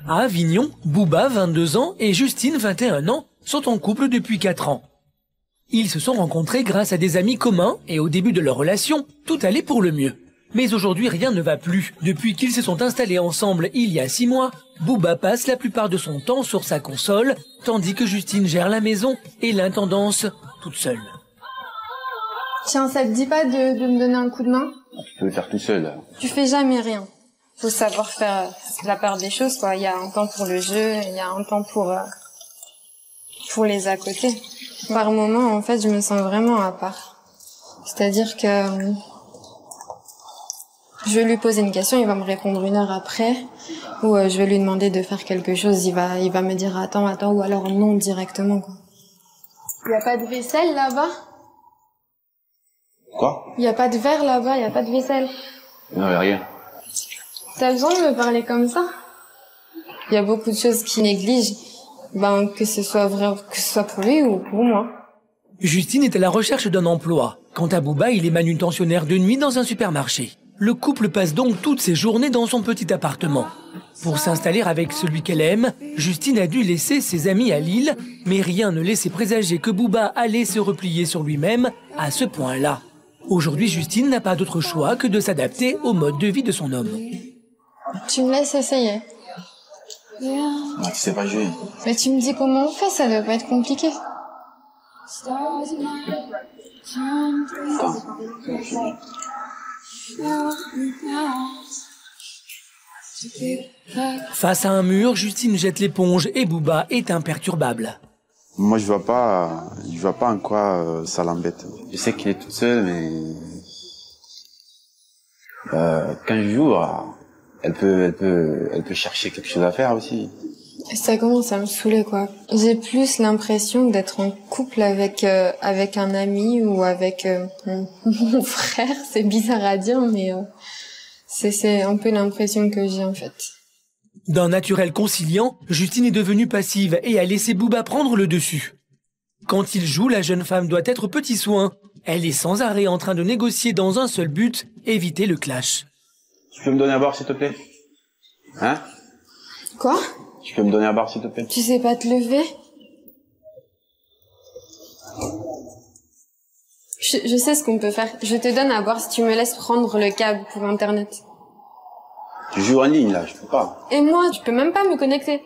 À Avignon, Bouba, 22 ans, et Justine, 21 ans, sont en couple depuis 4 ans. Ils se sont rencontrés grâce à des amis communs et au début de leur relation, tout allait pour le mieux. Mais aujourd'hui, rien ne va plus. Depuis qu'ils se sont installés ensemble il y a 6 mois, Bouba passe la plupart de son temps sur sa console, tandis que Justine gère la maison et l'intendance toute seule. Tiens, ça te dit pas de me donner un coup de main? Tu peux le faire tout seul. Tu fais jamais rien. Faut savoir faire la part des choses, quoi. Il y a un temps pour le jeu, il y a un temps pour les à côté. Par moment, en fait, je me sens vraiment à part. C'est-à-dire que je vais lui poser une question, il va me répondre 1 heure après, ou je vais lui demander de faire quelque chose, il va me dire attends, ou alors non directement, quoi. Il y a pas de vaisselle là-bas? Quoi? Il y a pas de verre là-bas, il y a pas de vaisselle. Non, y a rien. T'as besoin de me parler comme ça? Il y a beaucoup de choses qui négligent, que ce soit vrai, que ce soit pour lui ou pour moi. Justine est à la recherche d'un emploi. Quant à Bouba, il est manutentionnaire de nuit dans un supermarché. Le couple passe donc toutes ses journées dans son petit appartement. Pour s'installer avec celui qu'elle aime, Justine a dû laisser ses amis à Lille, mais rien ne laissait présager que Bouba allait se replier sur lui-même à ce point-là. Aujourd'hui, Justine n'a pas d'autre choix que de s'adapter au mode de vie de son homme. Tu me laisses essayer? Ah, tu sais pas jouer. Mais tu me dis comment on fait, ça doit pas être compliqué. Attends. Face à un mur, Justine jette l'éponge et Bouba est imperturbable. Moi, je vois pas en quoi ça l'embête. Je sais qu'il est tout seul, mais quand je joue, elle peut chercher quelque chose à faire aussi. Ça commence à me saouler, quoi. J'ai plus l'impression d'être en couple avec un ami ou avec mon frère. C'est bizarre à dire, mais c'est un peu l'impression que j'ai, en fait. D'un naturel conciliant, Justine est devenue passive et a laissé Bouba prendre le dessus. Quand il joue, la jeune femme doit être petit soin. Elle est sans arrêt en train de négocier dans un seul but, éviter le clash. Tu peux me donner à boire, s'il te plaît? Hein? Quoi? Tu peux me donner à boire, s'il te plaît? Tu sais pas te lever? Je sais ce qu'on peut faire. Je te donne à boire si tu me laisses prendre le câble pour Internet. Tu joues en ligne, là, je peux pas. Et moi, je peux même pas me connecter.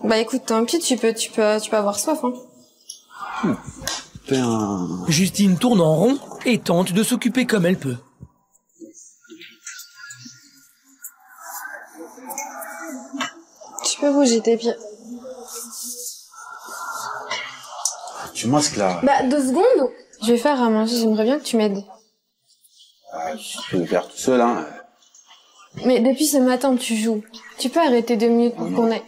Bah écoute, tant pis, tu peux avoir soif, hein. Putain. Justine tourne en rond et tente de s'occuper comme elle peut. Tu peux bouger tes pieds. Tu masques, là. Bah 2 secondes. Je vais faire à manger, j'aimerais bien que tu m'aides. Tu peux le faire tout seul, hein. Mais depuis ce matin, tu joues. Tu peux arrêter 2 minutes pour qu'on aille.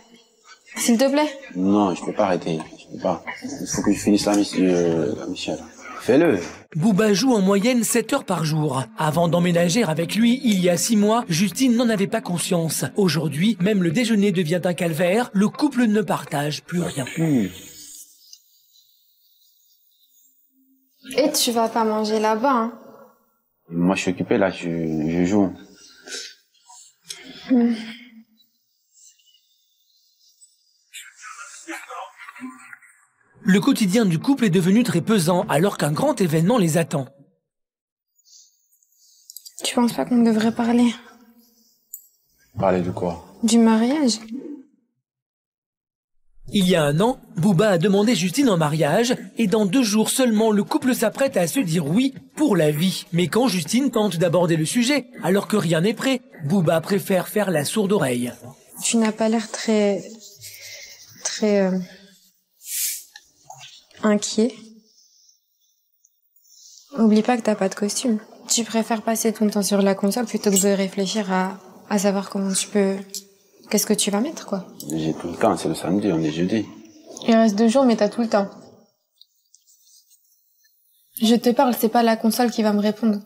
S'il te plaît? Non, je peux pas arrêter. Je peux pas. Il faut que je finisse la mission. Fais-le. Bouba joue en moyenne 7 heures par jour. Avant d'emménager avec lui, il y a 6 mois, Justine n'en avait pas conscience. Aujourd'hui, même le déjeuner devient un calvaire. Le couple ne partage plus rien. Et tu vas pas manger là-bas, hein? Moi, je suis occupé, là, je joue. Le quotidien du couple est devenu très pesant alors qu'un grand événement les attend. Tu penses pas qu'on devrait parler? Parler de quoi? Du mariage? Il y a 1 an, Bouba a demandé Justine en mariage et dans 2 jours seulement, le couple s'apprête à se dire oui pour la vie. Mais quand Justine tente d'aborder le sujet, alors que rien n'est prêt, Bouba préfère faire la sourde oreille. Tu n'as pas l'air très inquiet. Oublie pas que t'as pas de costume. Tu préfères passer ton temps sur la console plutôt que de réfléchir à savoir comment tu peux... Qu'est-ce que tu vas mettre, quoi? J'ai tout le temps, c'est le samedi, on est jeudi. Il reste 2 jours, mais t'as tout le temps. Je te parle, c'est pas la console qui va me répondre.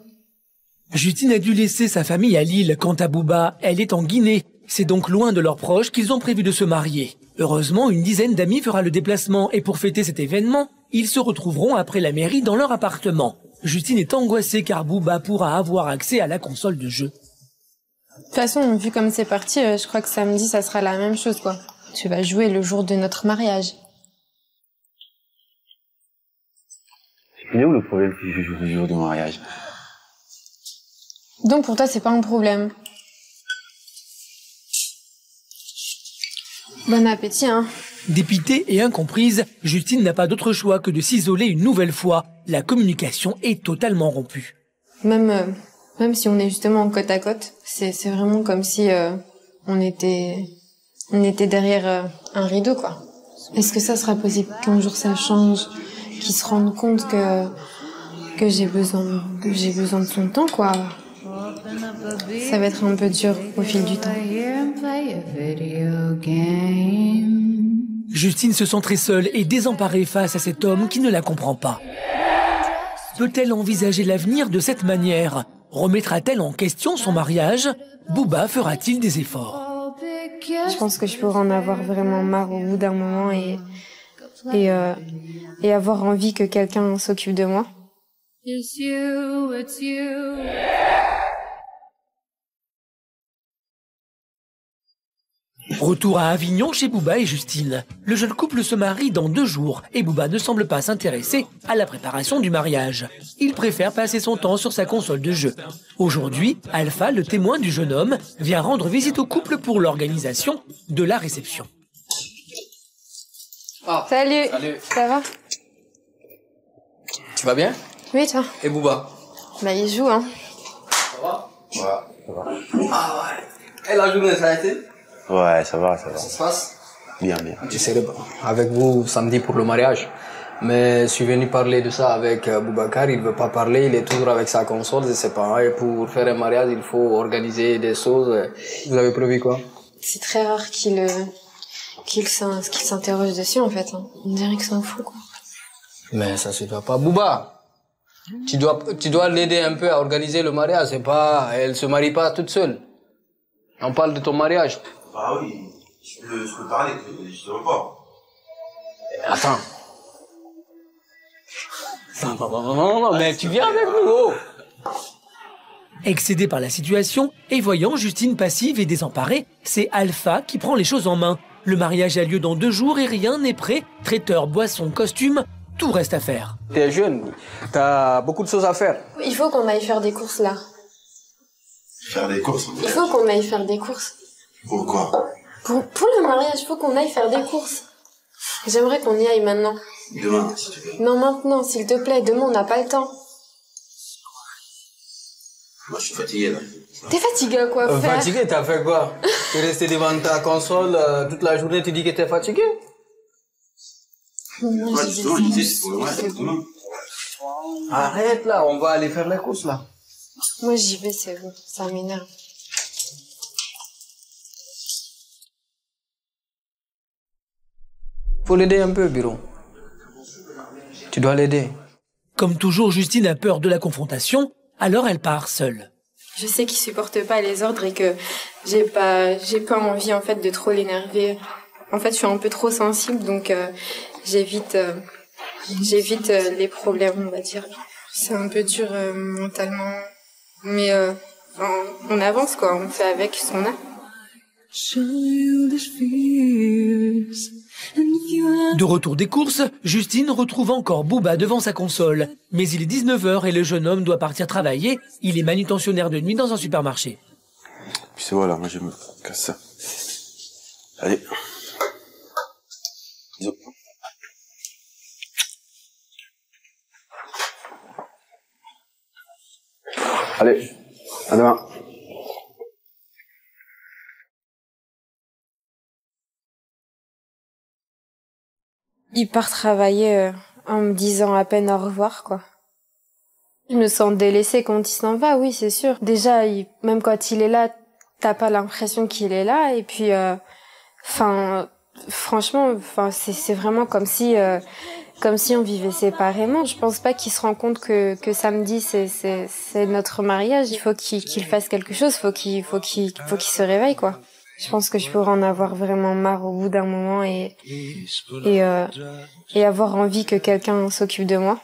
Justine a dû laisser sa famille à Lille. Quant à Bouba, elle est en Guinée. C'est donc loin de leurs proches qu'ils ont prévu de se marier. Heureusement, une dizaine d'amis fera le déplacement et pour fêter cet événement, ils se retrouveront après la mairie dans leur appartement. Justine est angoissée car Bouba pourra avoir accès à la console de jeu. De toute façon, vu comme c'est parti, je crois que samedi, ça sera la même chose, quoi. Tu vas jouer le jour de notre mariage. Il est où le problème si je joue le jour du mariage? Donc pour toi, c'est pas un problème. Bon appétit, hein. Dépitée et incomprise, Justine n'a pas d'autre choix que de s'isoler une nouvelle fois. La communication est totalement rompue. Même si on est justement côte à côte, c'est vraiment comme si on était derrière un rideau, quoi. Est-ce que ça sera possible qu'un jour ça change, qu'ils se rendent compte que j'ai besoin de son temps, quoi. Ça va être un peu dur au fil du temps. Justine se sent très seule et désemparée face à cet homme qui ne la comprend pas. Peut-elle envisager l'avenir de cette manière? Remettra-t-elle en question son mariage? Booba fera-t-il des efforts? Je pense que je pourrais en avoir vraiment marre au bout d'un moment et avoir envie que quelqu'un s'occupe de moi. Retour à Avignon chez Booba et Justine. Le jeune couple se marie dans 2 jours et Booba ne semble pas s'intéresser à la préparation du mariage. Il préfère passer son temps sur sa console de jeu. Aujourd'hui, Alpha, le témoin du jeune homme, vient rendre visite au couple pour l'organisation de la réception. Ah, Salut. Ça va? Tu vas bien? Oui, toi? Et Booba? Bah, il joue, hein. Ça va? Ouais, ça va. Ah ouais. Et la journée, ça a été? Ouais, ça va, ça va. Ça se passe? Bien, bien. Je serai avec vous samedi pour le mariage. Mais je suis venu parler de ça avec Boubacar, il veut pas parler, il est toujours avec sa console, je sais pas. Et pour faire un mariage, il faut organiser des choses. Vous avez prévu quoi? C'est très rare qu'il s'interroge dessus, en fait. Hein. On dirait que c'est un fou, quoi. Mais ça se fait pas. Bouba, tu dois l'aider un peu à organiser le mariage, c'est pas, elle se marie pas toute seule. On parle de ton mariage. Bah oui, je peux parler, justement pas. Attends. Non, mais tu viens avec nous, oh. Excédé par la situation et voyant Justine passive et désemparée, c'est Alpha qui prend les choses en main. Le mariage a lieu dans 2 jours et rien n'est prêt. Traiteur, boisson, costume, tout reste à faire. T'es jeune, t'as beaucoup de choses à faire. Il faut qu'on aille faire des courses, là. Faire des courses? Il faut qu'on aille faire des courses. Pourquoi? Pour le mariage, il faut qu'on aille faire des courses. J'aimerais qu'on y aille maintenant. Demain, si tu veux. Non, maintenant, s'il te plaît. Demain, on n'a pas le temps. Moi, je suis fatigué, là. T'es fatigué à quoi faire? Fatigué, t'as fait quoi? T'es resté devant ta console toute la journée, tu dis que t'es fatigué? Ouais, justement, je disais, c'est pour le mariage, demain. Arrête là, on va aller faire les courses là. Moi, j'y vais, c'est bon. Ça m'énerve. Faut l'aider un peu, Biro. Tu dois l'aider. Comme toujours, Justine a peur de la confrontation, alors elle part seule. Je sais qu'il supporte pas les ordres et que j'ai pas envie, en fait, de trop l'énerver. En fait, je suis un peu trop sensible, donc j'évite les problèmes, on va dire. C'est un peu dur mentalement, mais on avance, quoi. On fait avec ce qu'on a. De retour des courses, Justine retrouve encore Booba devant sa console. Mais il est 19h et le jeune homme doit partir travailler. Il est manutentionnaire de nuit dans un supermarché. Puis c'est voilà, moi je me casse ça. Allez. Bisous. Allez, à demain. Il part travailler en me disant à peine au revoir, quoi. Je me sens délaissée quand il s'en va, oui, c'est sûr. Déjà, même quand il est là, t'as pas l'impression qu'il est là. Et puis, franchement, c'est vraiment comme si on vivait séparément. Je pense pas qu'il se rend compte que samedi c'est notre mariage. Il faut qu'il fasse quelque chose. Faut qu'il se réveille, quoi. Je pense que je pourrais en avoir vraiment marre au bout d'un moment et avoir envie que quelqu'un s'occupe de moi.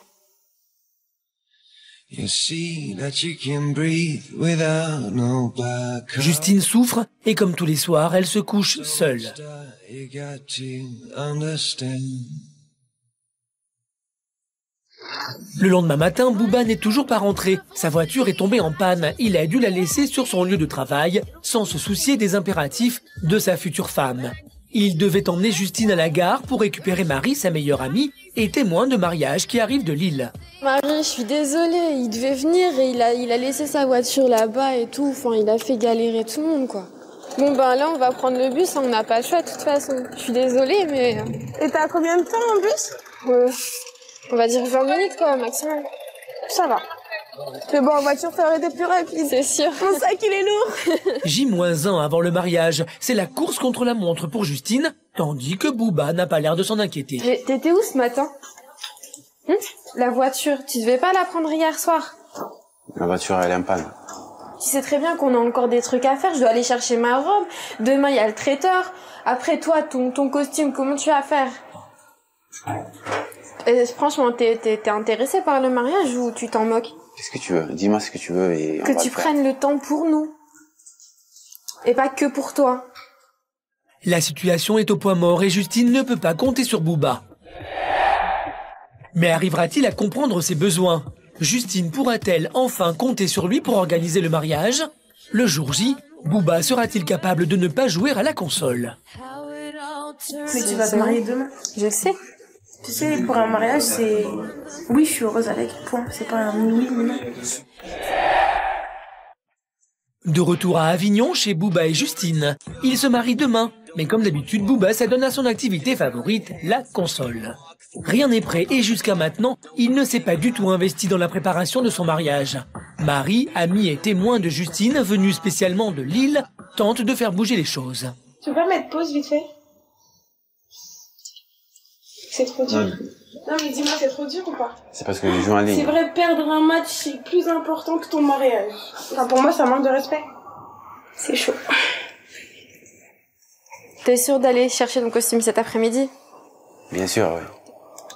Justine souffre et comme tous les soirs, elle se couche seule. Le lendemain matin, Bouba n'est toujours pas rentré. Sa voiture est tombée en panne. Il a dû la laisser sur son lieu de travail, sans se soucier des impératifs de sa future femme. Il devait emmener Justine à la gare pour récupérer Marie, sa meilleure amie, et témoin de mariage qui arrive de Lille. Marie, je suis désolée, il devait venir et il a laissé sa voiture là-bas et tout. Enfin, il a fait galérer tout le monde, quoi. Bon, ben là, on va prendre le bus, on n'a pas le choix de toute façon. Je suis désolée, mais... Et t'as combien de temps en bus? On va dire 20 minutes, quoi, maximum. Ça va. Mais bon, en voiture, ça aurait été plus rapide. C'est sûr. Mon sac, il est lourd. J-1 avant le mariage, c'est la course contre la montre pour Justine, tandis que Bouba n'a pas l'air de s'en inquiéter. T'étais où ce matin? La voiture, tu devais pas la prendre hier soir? La voiture, elle est en panne. Tu sais très bien qu'on a encore des trucs à faire, je dois aller chercher ma robe. Demain, il y a le traiteur. Après, toi, ton costume, comment tu vas faire? Et franchement, t'es intéressé par le mariage ou tu t'en moques? Qu'est-ce que tu veux? Dis-moi ce que tu veux et que tu prennes le temps pour nous. Et pas que pour toi. La situation est au point mort et Justine ne peut pas compter sur Bouba. Mais arrivera-t-il à comprendre ses besoins? Justine pourra-t-elle enfin compter sur lui pour organiser le mariage? Le jour J, Bouba sera-t-il capable de ne pas jouer à la console? Mais tu vas te marier demain. Je le sais. Tu sais, pour un mariage, c'est... Oui, je suis heureuse avec, point. C'est pas un oui, non. De retour à Avignon, chez Bouba et Justine. Ils se marient demain. Mais comme d'habitude, Bouba s'adonne à son activité favorite, la console. Rien n'est prêt et jusqu'à maintenant, il ne s'est pas du tout investi dans la préparation de son mariage. Marie, amie et témoin de Justine, venue spécialement de Lille, tente de faire bouger les choses. Tu peux pas mettre pause vite fait? C'est trop dur. Non mais dis-moi, c'est trop dur ou pas? C'est parce que je joue en ligne. C'est vrai, perdre un match, c'est plus important que ton mariage. Enfin, pour moi, ça manque de respect. C'est chaud. T'es sûre d'aller chercher ton costume cet après-midi? Bien sûr, oui.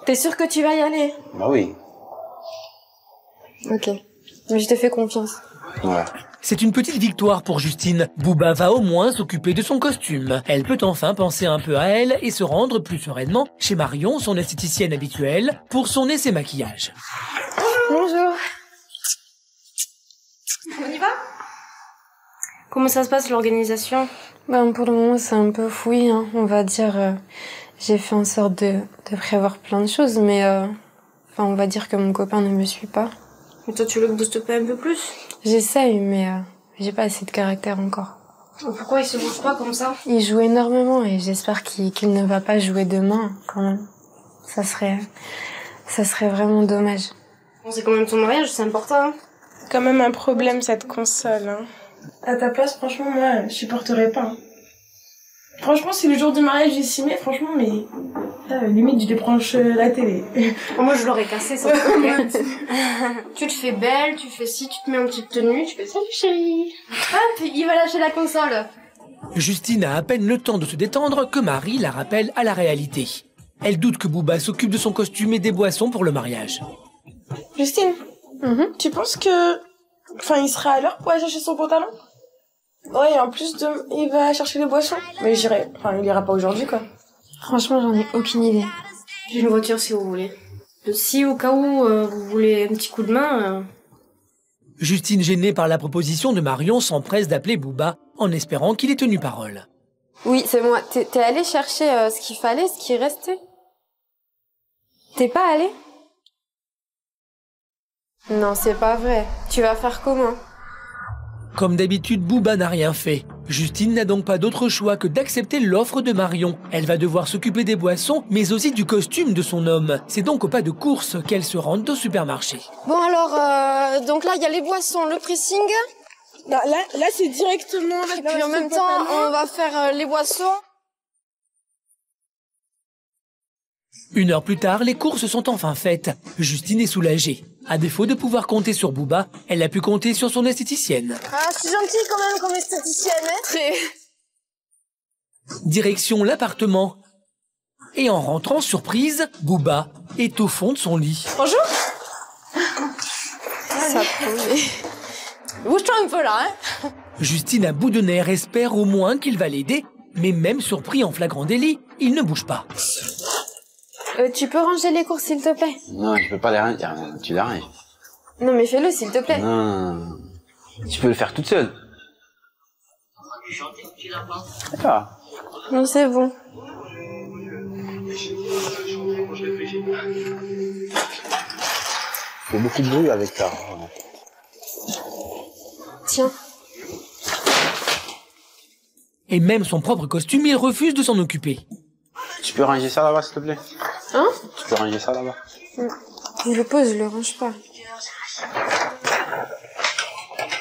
T'es sûre que tu vas y aller? Bah oui. Ok. Mais je te fais confiance. Ouais. C'est une petite victoire pour Justine. Bouba va au moins s'occuper de son costume. Elle peut enfin penser un peu à elle et se rendre plus sereinement chez Marion, son esthéticienne habituelle, pour son essai maquillage. Bonjour. On y va? Comment ça se passe l'organisation? Ben, pour le moment, c'est un peu fouillis, hein. On va dire, j'ai fait en sorte de prévoir plein de choses, mais enfin, on va dire que mon copain ne me suit pas. Mais toi, tu le boostes pas un peu plus? J'essaye, mais j'ai pas assez de caractère encore. Pourquoi il se bouge pas comme ça? Il joue énormément et j'espère qu'il ne va pas jouer demain, quand même. Ça serait vraiment dommage. Bon, c'est quand même ton mariage, c'est important, hein. Quand même un problème, cette console, hein. À ta place, franchement, moi, je supporterais pas, hein. Franchement, si le jour du mariage il s'y met, franchement, mais là, limite je débranche la télé. Moi je l'aurais cassé sans problème. Tu te fais belle, tu fais ci, tu te mets en petite tenue, tu fais salut chérie. Hop, il va lâcher la console. Justine a à peine le temps de se détendre que Marie la rappelle à la réalité. Elle doute que Bouba s'occupe de son costume et des boissons pour le mariage. Justine, tu penses que... Enfin, il sera à l'heure pour aller chercher son pantalon? Ouais, et en plus, il va chercher les boissons. Mais j'irai... Enfin, il ira pas aujourd'hui, quoi. Franchement, j'en ai aucune idée. J'ai une voiture si vous voulez. Si au cas où vous voulez un petit coup de main... Justine, gênée par la proposition de Marion, s'empresse d'appeler Bouba en espérant qu'il ait tenu parole. Oui, c'est moi. T'es allé chercher ce qu'il fallait, ce qui restait? T'es pas allé? Non, c'est pas vrai. Tu vas faire comment? Comme d'habitude, Bouba n'a rien fait. Justine n'a donc pas d'autre choix que d'accepter l'offre de Marion. Elle va devoir s'occuper des boissons, mais aussi du costume de son homme. C'est donc au pas de course qu'elle se rend au supermarché. Bon alors, donc là il y a les boissons, le pressing. Là c'est directement... Et puis en même temps, on va faire les boissons. 1 heure plus tard, les courses sont enfin faites. Justine est soulagée. À défaut de pouvoir compter sur Bouba, elle a pu compter sur son esthéticienne. Ah, je suis gentille quand même comme esthéticienne, hein. Très. Direction l'appartement. Et en rentrant, surprise, Bouba est au fond de son lit. Bonjour. Ça promet. Bouge-toi un peu là, hein. Justine, à bout de nerfs, espère au moins qu'il va l'aider, mais même surpris en flagrant délit, il ne bouge pas. Tu peux ranger les courses, s'il te plaît? Non, je peux pas les ranger. Tu les ranges. Non, mais fais-le, s'il te plaît. Non. Tu peux le faire toute seule. D'accord. Non, c'est bon. Il y a beaucoup de bruit avec ça. Tiens. Et même son propre costume, il refuse de s'en occuper. Tu peux ranger ça là-bas, s'il te plaît? Hein? Tu peux ranger ça là-bas? Je le pose, je le range pas.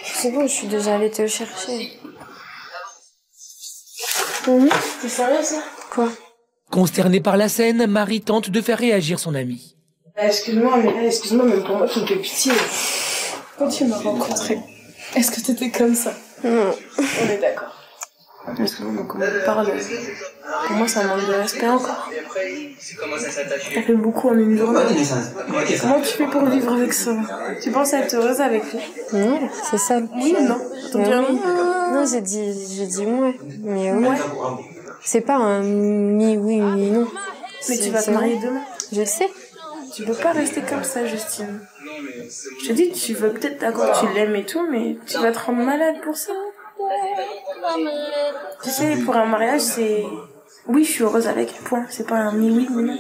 C'est bon, je suis déjà allée te le chercher. T'es sérieux, ça? Quoi? Consterné par la scène, Marie tente de faire réagir son ami. Excuse-moi, mais là, excuse-moi, même pour moi, tu me fais pitié. Quand tu m'as rencontré, est-ce que t'étais comme ça? Non. On est d'accord. Excuse-moi, mais comment tu parles? Pour moi, ça manque de respect encore. Ça fait beaucoup en une journée. Comment tu fais pour vivre avec ça? Tu penses être heureuse avec lui? Non, c'est ça. Oui ou non? Non, j'ai dit ouais. Mais ouais. C'est pas un mi-oui, mi-non. Mais tu vas te marier demain. Je le sais. Tu peux pas rester comme ça, Justine. Je te dis, tu veux peut-être, d'accord, tu l'aimes et tout, mais tu vas te rendre malade pour ça. Tu sais, pour un mariage, c'est... Oui, je suis heureuse avec, point. C'est pas un mi-oui, mi-non.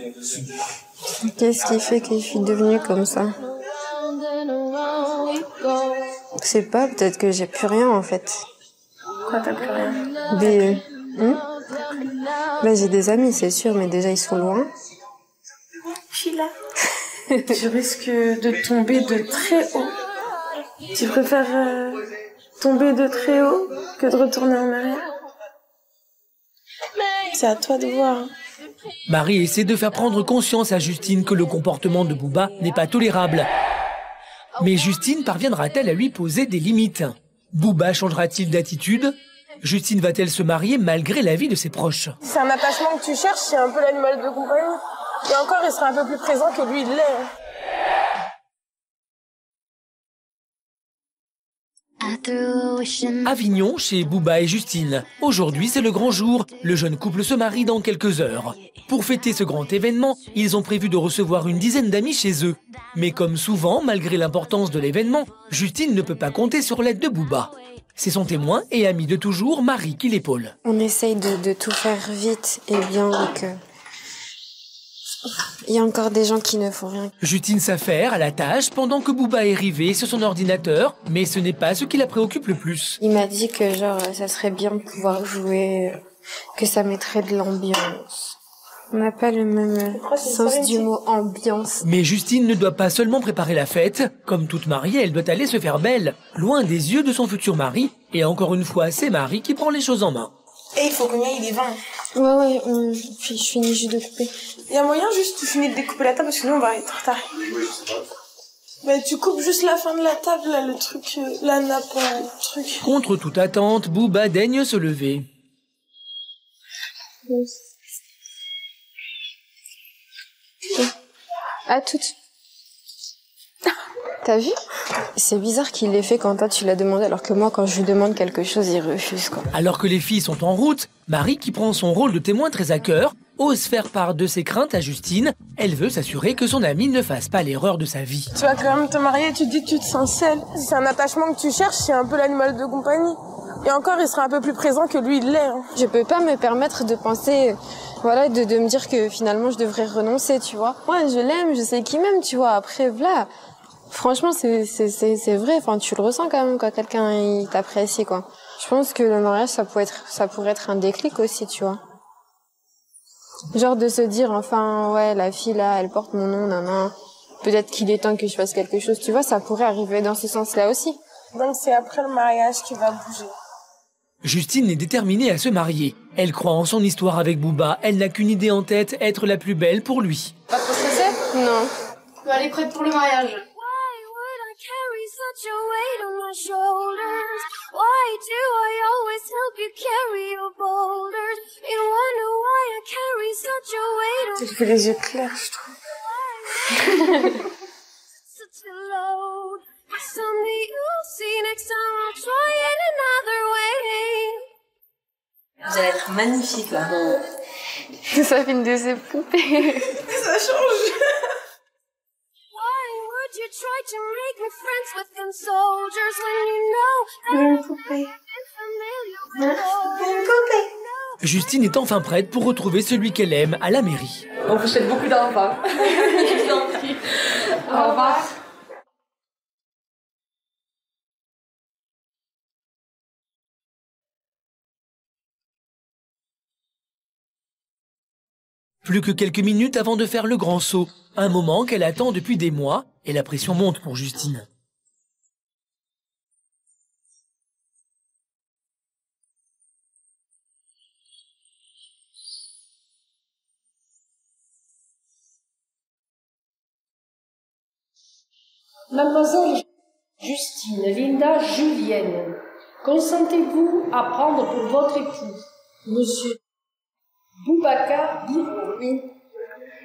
Qu'est-ce qui fait que je suis devenue comme ça? Je sais pas, peut-être que j'ai plus rien en fait. Quoi, t'as plus rien? Ben, j'ai des amis, c'est sûr, mais déjà ils sont loin. Sheila, tu risques de tomber de très haut. Tu préfères tomber de très haut que de retourner en arrière? C'est à toi de voir. Marie essaie de faire prendre conscience à Justine que le comportement de Booba n'est pas tolérable. Mais Justine parviendra-t-elle à lui poser des limites? Booba changera-t-il d'attitude? Justine va-t-elle se marier malgré l'avis de ses proches? C'est un attachement que tu cherches, c'est un peu l'animal de compagnie. Et encore, il sera un peu plus présent que lui, il l'est. Avignon, chez Booba et Justine. Aujourd'hui, c'est le grand jour. Le jeune couple se marie dans quelques heures. Pour fêter ce grand événement, ils ont prévu de recevoir une dizaine d'amis chez eux. Mais comme souvent, malgré l'importance de l'événement, Justine ne peut pas compter sur l'aide de Booba. C'est son témoin et ami de toujours, Marie, qui l'épaule. On essaye de tout faire vite et bien, donc... Il y a encore des gens qui ne font rien. Justine s'affaire à la tâche pendant que Booba est rivé sur son ordinateur, mais ce n'est pas ce qui la préoccupe le plus. Il m'a dit que genre ça serait bien de pouvoir jouer, que ça mettrait de l'ambiance. On n'a pas le même sens du mot ambiance. Mais Justine ne doit pas seulement préparer la fête. Comme toute mariée, elle doit aller se faire belle, loin des yeux de son futur mari. Et encore une fois, c'est Marie qui prend les choses en main. Et il faut qu'on y aille, il est 20. Ouais, je finis juste de couper. Il y a moyen juste tu finis de découper la table parce que sinon on va être en retard. Mais tu coupes juste la fin de la table, là, le truc, la nappe, le truc. Contre toute attente, Booba daigne se lever. À toutes. T'as vu? C'est bizarre qu'il l'ait fait quand toi tu l'as demandé, alors que moi quand je lui demande quelque chose, il refuse quoi. Alors que les filles sont en route, Marie, qui prend son rôle de témoin très à cœur, ose faire part de ses craintes à Justine. Elle veut s'assurer que son amie ne fasse pas l'erreur de sa vie. Tu vas quand même te marier, tu te dis que tu te sens seule. Si c'est un attachement que tu cherches, c'est un peu l'animal de compagnie. Et encore, il sera un peu plus présent que lui, il l'est. Hein. Je peux pas me permettre de penser, voilà, de me dire que finalement je devrais renoncer, tu vois. Moi, je l'aime, je sais qu'il m'aime, tu vois. Après, voilà. Franchement, c'est vrai. Enfin, tu le ressens quand même quand quelqu'un il t'apprécie, quoi. Je pense que le mariage, ça pourrait être un déclic aussi, tu vois. Genre de se dire, enfin, ouais, la fille là, elle porte mon nom, nanan. Peut-être qu'il est temps que je fasse quelque chose, tu vois. Ça pourrait arriver dans ce sens-là aussi. Donc c'est après le mariage qu'il va bouger. Justine est déterminée à se marier. Elle croit en son histoire avec Booba. Elle n'a qu'une idée en tête, être la plus belle pour lui. Pas trop stressée? Non. Elle est prête pour le mariage. Tu fais les yeux clairs, je trouve. Vous allez être magnifique là. Ça fait une de ces poupées. Ça change. Une poupée. Une poupée. Justine est enfin prête pour retrouver celui qu'elle aime à la mairie. On vous souhaite beaucoup d'enfants. Je vous en prie. Au revoir. Plus que quelques minutes avant de faire le grand saut. Un moment qu'elle attend depuis des mois et la pression monte pour Justine. Mademoiselle Justine Linda Julienne, consentez-vous à prendre pour votre époux Monsieur Boubacar Biro? Oui.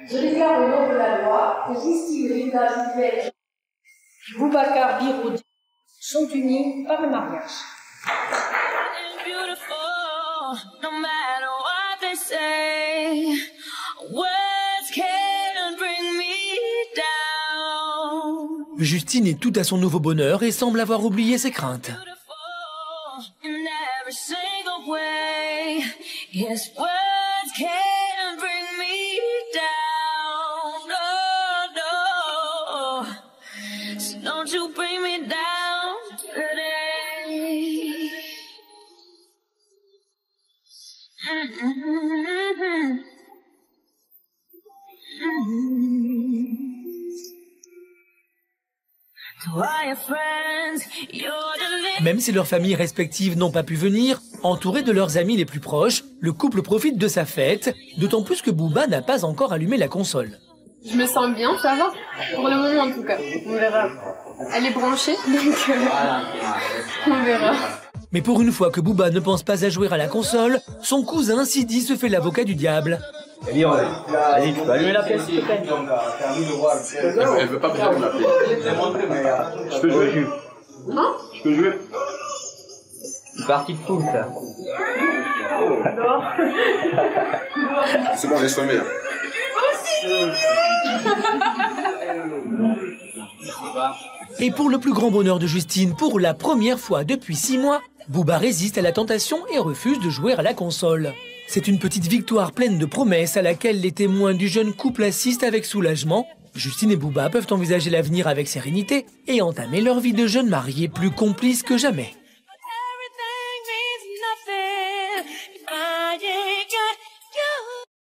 Je déclare au nom de la loi que Justine Linda Julienne et Boubacar Biro sont unis par le mariage. Justine est tout à son nouveau bonheur et semble avoir oublié ses craintes. Même si leurs familles respectives n'ont pas pu venir, entourés de leurs amis les plus proches, le couple profite de sa fête, d'autant plus que Booba n'a pas encore allumé la console. Je me sens bien, ça va. Pour le moment en tout cas. On verra. Elle est branchée, donc on verra. Mais pour une fois que Booba ne pense pas à jouer à la console, son cousin Sidi se fait l'avocat du diable. Vas-y, tu peux allumer la pièce, s'il te plaît. Elle veut pas bien la pièce. Je peux jouer. Hein? Je peux jouer. Une partie de foot, là. C'est bon, laisse tomber. Et pour le plus grand bonheur de Justine, pour la première fois depuis 6 mois, Booba résiste à la tentation et refuse de jouer à la console. C'est une petite victoire pleine de promesses à laquelle les témoins du jeune couple assistent avec soulagement. Justine et Booba peuvent envisager l'avenir avec sérénité et entamer leur vie de jeunes mariés plus complices que jamais.